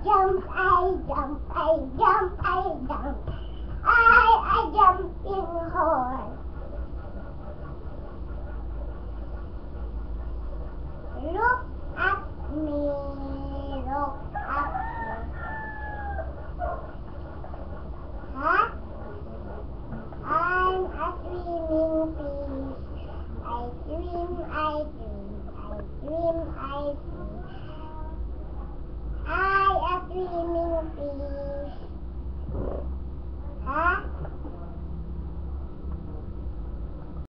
jump, I jump, I jump, I jump. I jumping horse. Look at me, look at me. Huh? I'm a swimming fish. I swim, I swim, I swim, I swim. I a swimming fish.